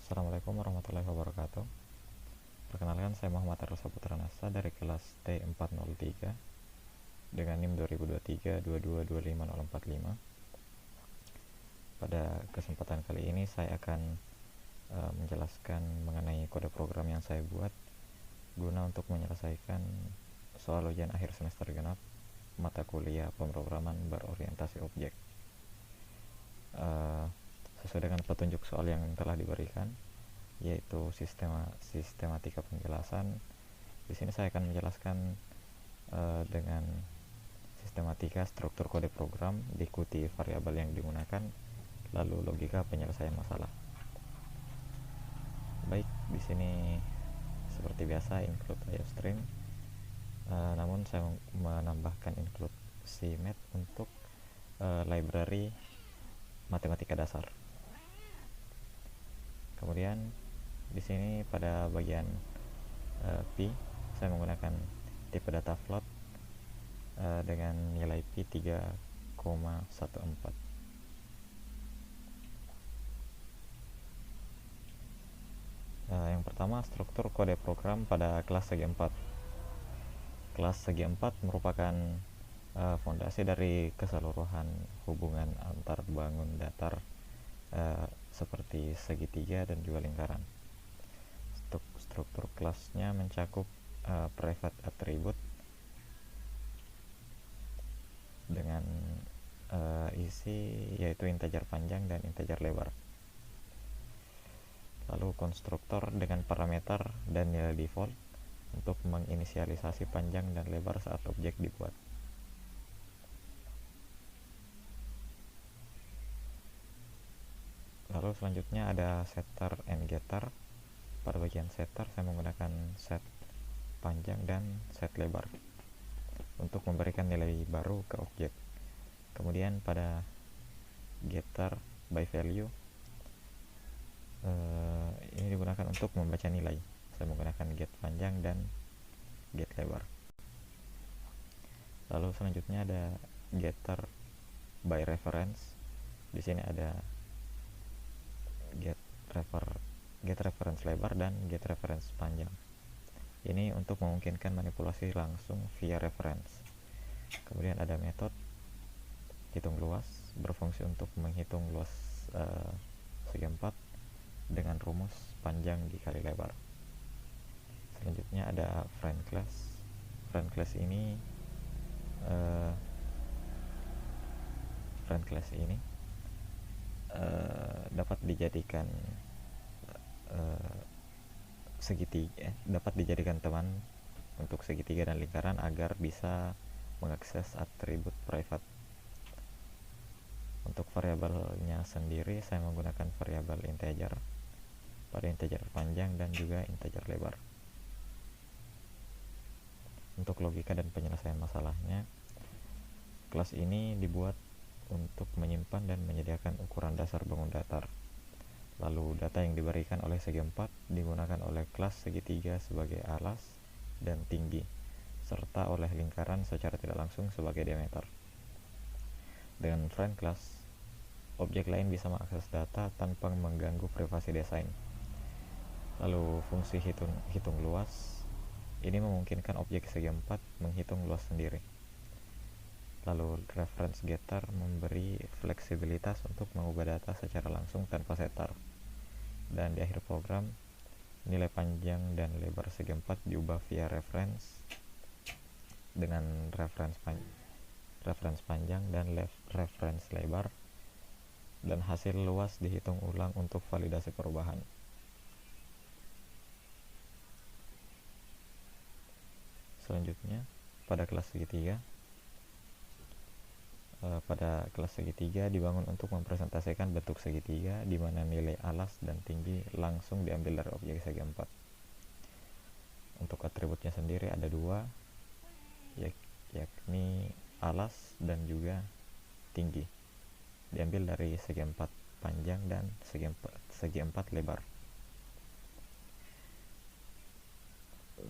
Assalamualaikum warahmatullahi wabarakatuh. Perkenalkan, saya Muhammad Arul Saputra Nasa dari kelas T403 dengan NIM 2023-2225-045. Pada kesempatan kali ini saya akan menjelaskan mengenai kode program yang saya buat guna untuk menyelesaikan soal ujian akhir semester genap mata kuliah pemrograman berorientasi objek. Sesuai dengan petunjuk soal yang telah diberikan, yaitu sistematika penjelasan. Di sini saya akan menjelaskan dengan sistematika struktur kode program, diikuti variabel yang digunakan, lalu logika penyelesaian masalah. Baik, di sini seperti biasa include IOStream, namun saya menambahkan include CMath untuk library matematika dasar. Kemudian di sini pada bagian Pi saya menggunakan tipe data float dengan nilai Pi 3,14. Yang pertama, struktur kode program pada kelas segi 4. Kelas segi 4 merupakan fondasi dari keseluruhan hubungan antar bangun datar seperti segitiga dan juga lingkaran. Struktur kelasnya mencakup private attribute dengan isi yaitu integer panjang dan integer lebar. Lalu konstruktor dengan parameter dan nilai default untuk menginisialisasi panjang dan lebar saat objek dibuat. Lalu selanjutnya ada setter and getter. Pada bagian setter saya menggunakan set panjang dan set lebar untuk memberikan nilai baru ke objek. Kemudian pada getter by value ini digunakan untuk membaca nilai. Saya menggunakan get panjang dan get lebar. Lalu selanjutnya ada getter by reference. Di sini ada get reference lebar dan get reference panjang. Ini untuk memungkinkan manipulasi langsung via reference. Kemudian ada metode hitung luas, berfungsi untuk menghitung luas segi 4 dengan rumus panjang dikali lebar. Selanjutnya ada friend class. Friend class ini dapat dijadikan dapat dijadikan teman untuk segitiga dan lingkaran agar bisa mengakses atribut private. Untuk variabelnya sendiri saya menggunakan variabel integer pada integer panjang dan juga integer lebar. Untuk logika dan penyelesaian masalahnya, kelas ini dibuat untuk menyimpan dan menyediakan ukuran dasar bangun datar. Lalu data yang diberikan oleh segi 4 digunakan oleh kelas segitiga sebagai alas dan tinggi, serta oleh lingkaran secara tidak langsung sebagai diameter. Dengan friend class, objek lain bisa mengakses data tanpa mengganggu privasi desain. Lalu fungsi hitung luas ini memungkinkan objek segi 4 menghitung luas sendiri. Lalu reference getter memberi fleksibilitas untuk mengubah data secara langsung tanpa setter. Dan di akhir program, nilai panjang dan lebar segi 4 diubah via reference dengan reference panjang dan reference lebar, dan hasil luas dihitung ulang untuk validasi perubahan. Selanjutnya pada kelas segitiga dibangun untuk mempresentasikan bentuk segitiga di mana nilai alas dan tinggi langsung diambil dari objek segi 4. Untuk atributnya sendiri ada dua, yakni alas dan juga tinggi, diambil dari segi 4 panjang dan segi 4 lebar.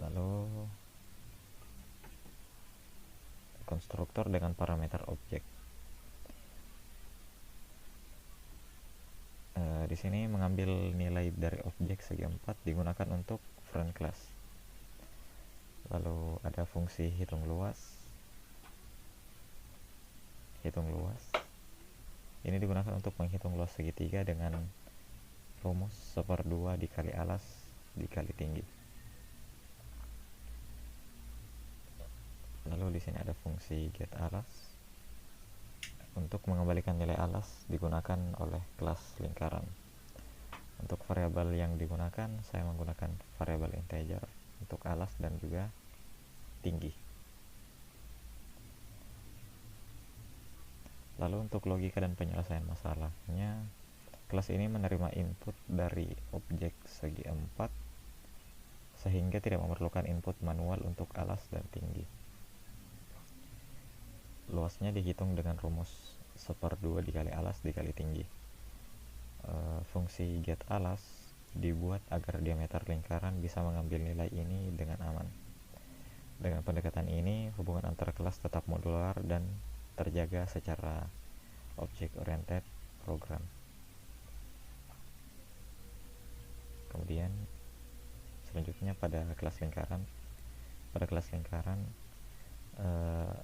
Lalu konstruktor dengan parameter objek. Di sini mengambil nilai dari objek segi 4 digunakan untuk friend class. Lalu ada fungsi hitung luas. Ini digunakan untuk menghitung luas segitiga dengan rumus 1/2 dikali alas dikali tinggi. Lalu di sini ada fungsi get alas. Untuk mengembalikan nilai alas digunakan oleh kelas lingkaran. Untuk variabel yang digunakan, saya menggunakan variabel integer untuk alas dan juga tinggi. Lalu untuk logika dan penyelesaian masalahnya, kelas ini menerima input dari objek segi 4 sehingga tidak memerlukan input manual untuk alas dan tinggi. Luasnya dihitung dengan rumus 1/2 dikali alas dikali tinggi. Fungsi get alas dibuat agar diameter lingkaran bisa mengambil nilai ini dengan aman. Dengan pendekatan ini, hubungan antar kelas tetap modular dan terjaga secara object oriented program. Kemudian selanjutnya pada kelas lingkaran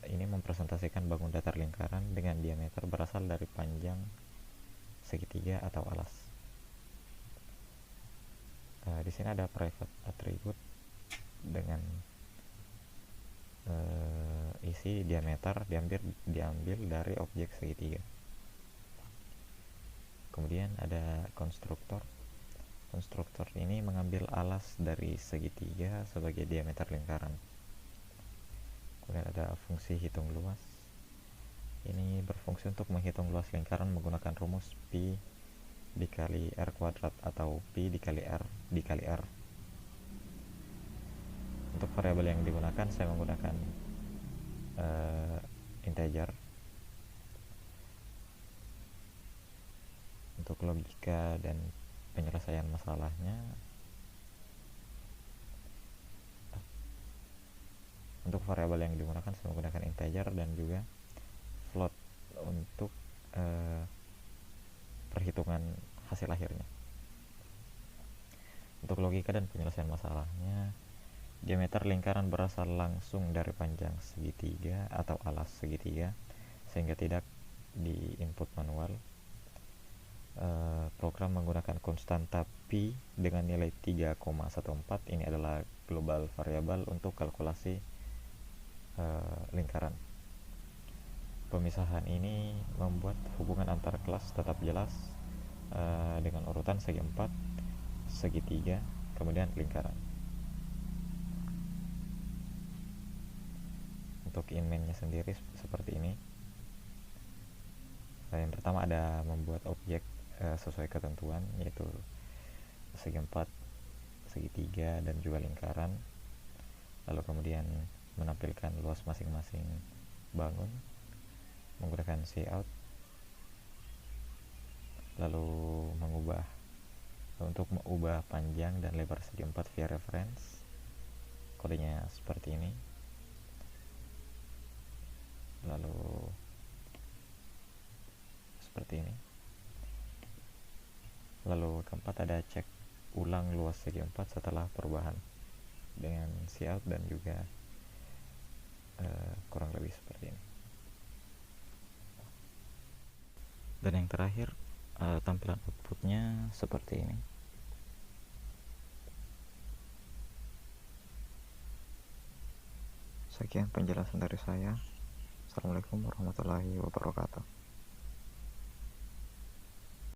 ini mempresentasikan bangun datar lingkaran dengan diameter berasal dari panjang segitiga atau alas. Di sini ada private attribute dengan isi diameter diambil dari objek segitiga. Kemudian ada konstruktor. Konstruktor ini mengambil alas dari segitiga sebagai diameter lingkaran. Kemudian ada fungsi hitung luas. Ini berfungsi untuk menghitung luas lingkaran menggunakan rumus pi dikali r kuadrat atau pi dikali r dikali r. Untuk variabel yang digunakan, saya menggunakan integer. Untuk logika dan penyelesaian masalahnya, untuk variabel yang digunakan saya menggunakan integer dan juga float untuk perhitungan hasil akhirnya. Untuk logika dan penyelesaian masalahnya, diameter lingkaran berasal langsung dari panjang segitiga atau alas segitiga sehingga tidak di input manual. Program menggunakan konstanta pi dengan nilai 3,14. Ini adalah global variable untuk kalkulasi lingkaran. Pemisahan ini membuat hubungan antar kelas tetap jelas dengan urutan segi 4, segitiga, kemudian lingkaran. Untuk in-main-nya sendiri seperti ini. Yang pertama ada membuat objek sesuai ketentuan, yaitu segi 4, segitiga, dan juga lingkaran. Lalu kemudian menampilkan luas masing-masing bangun menggunakan cout. Lalu untuk mengubah panjang dan lebar segi 4 via reference, kodenya seperti ini. Lalu seperti ini. Lalu keempat ada cek ulang luas segi 4 setelah perubahan dengan cout dan juga kurang lebih seperti ini. Dan yang terakhir tampilan outputnya seperti ini. Sekian penjelasan dari saya. Assalamualaikum warahmatullahi wabarakatuh.